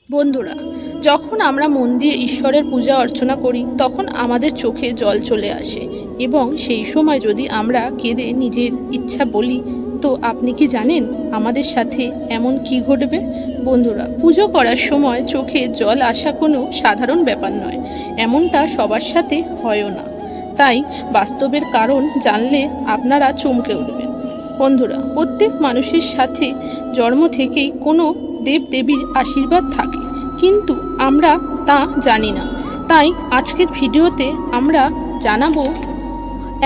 বন্ধুরা, যখন আমরা মন দিয়ে ঈশ্বরের পূজা অর্চনা করি তখন আমাদের চোখে জল চলে আসে এবং সেই সময় যদি আমরা কেঁদে নিজের ইচ্ছা বলি, তো আপনি কি জানেন আমাদের সাথে এমন কি ঘটবে? বন্ধুরা, পুজো করার সময় চোখে জল আসা কোনো সাধারণ ব্যাপার নয়। এমনটা সবার সাথে হয়ও না। তাই বাস্তবের কারণ জানলে আপনারা চমকে উঠবেন। বন্ধুরা, প্রত্যেক মানুষের সাথে জন্ম থেকেই কোনো দেবদেবীর আশীর্বাদ থাকে, কিন্তু আমরা তা জানি না। তাই আজকের ভিডিওতে আমরা জানাবো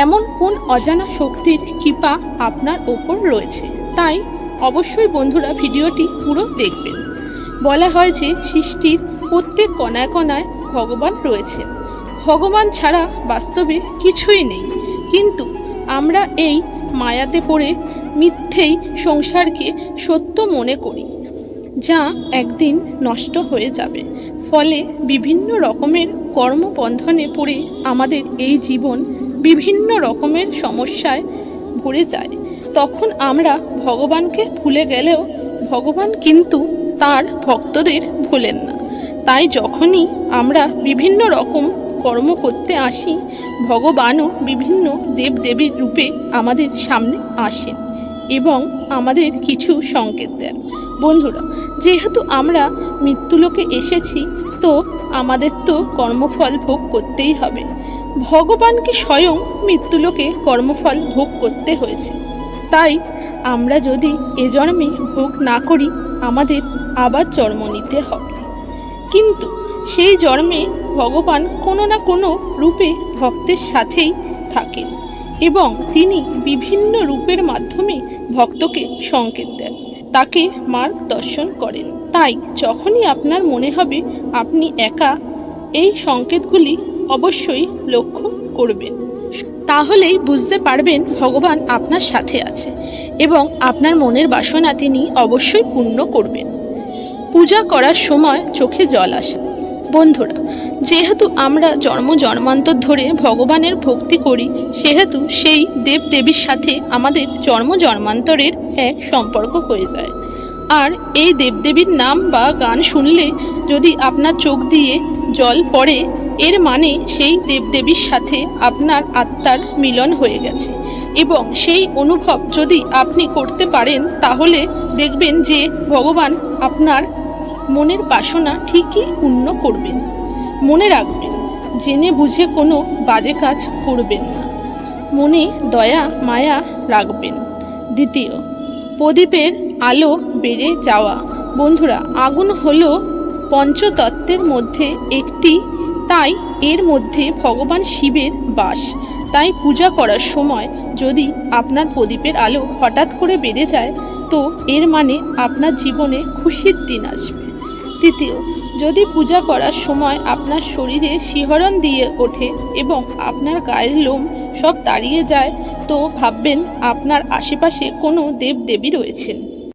এমন কোন অজানা শক্তির কৃপা আপনার ওপর রয়েছে। তাই অবশ্যই বন্ধুরা ভিডিওটি পুরো দেখবেন। বলা হয় যে সৃষ্টির প্রত্যেক কণায় কণায় ভগবান রয়েছেন। ভগবান ছাড়া বাস্তবে কিছুই নেই, কিন্তু আমরা এই মায়াতে পড়ে মিথ্যেই সংসারকে সত্য মনে করি, যা একদিন নষ্ট হয়ে যাবে। ফলে বিভিন্ন রকমের কর্মবন্ধনে পড়ে আমাদের এই জীবন বিভিন্ন রকমের সমস্যায় ভরে যায়। তখন আমরা ভগবানকে ভুলে গেলেও ভগবান কিন্তু তার ভক্তদের ভোলেন না। তাই যখনই আমরা বিভিন্ন রকম কর্ম করতে আসি, ভগবানও বিভিন্ন দেবদেবীর রূপে আমাদের সামনে আসেন এবং আমাদের কিছু সংকেত দেন। বন্ধুরা, যেহেতু আমরা মৃত্যুলোকে এসেছি, তো আমাদের তো কর্মফল ভোগ করতেই হবে। ভগবানকে স্বয়ং মৃত্যুলোকে কর্মফল ভোগ করতে হয়েছে। তাই আমরা যদি এ জন্মে ভোগ না করি, আমাদের আবার জন্ম নিতে হবে। কিন্তু সেই জন্মে ভগবান কোনো না কোনো রূপে ভক্তের সাথেই থাকেন এবং তিনি বিভিন্ন রূপের মাধ্যমে ভক্তকে সংকেত দেন, তাকে মার্গদর্শন করেন। তাই যখনই আপনার মনে হবে আপনি একা, এই সংকেতগুলি অবশ্যই লক্ষ্য করবেন। তাহলেই বুঝতে পারবেন ভগবান আপনার সাথে আছে এবং আপনার মনের বাসনা তিনি অবশ্যই পূর্ণ করবেন। পূজা করার সময় চোখে জল আসে। বন্ধুরা, যেহেতু আমরা জন্ম জন্মান্তর ধরে ভগবানের ভক্তি করি, সেহেতু সেই দেবদেবীর সাথে আমাদের জন্ম জন্মান্তরের এক সম্পর্ক হয়ে যায়। আর এই দেবদেবীর নাম বা গান শুনলে যদি আপনার চোখ দিয়ে জল পড়ে, এর মানে সেই দেবদেবীর সাথে আপনার আত্মার মিলন হয়ে গেছে এবং সেই অনুভব যদি আপনি করতে পারেন, তাহলে দেখবেন যে ভগবান আপনার মনের বাসনা ঠিকই পূর্ণ করবেন। মনে রাখবেন, জেনে বুঝে কোনো বাজে কাজ করবেন না। মনে দয়া মায়া রাখবেন। দ্বিতীয়, প্রদীপের আলো বেড়ে যাওয়া। বন্ধুরা, আগুন হলো পঞ্চতত্ত্বের মধ্যে একটি, তাই এর মধ্যে ভগবান শিবের বাস। তাই পূজা করার সময় যদি আপনার প্রদীপের আলো হঠাৎ করে বেড়ে যায়, তো এর মানে আপনার জীবনে খুশির দিন আসবে। তৃতীয়, যদি পূজা করার সময় আপনার শরীরে শিহরণ দিয়ে ওঠে এবং আপনার গায়ের লোম সব দাঁড়িয়ে যায়, তো ভাববেন আপনার আশেপাশে কোনো দেবদেবী রয়েছেন।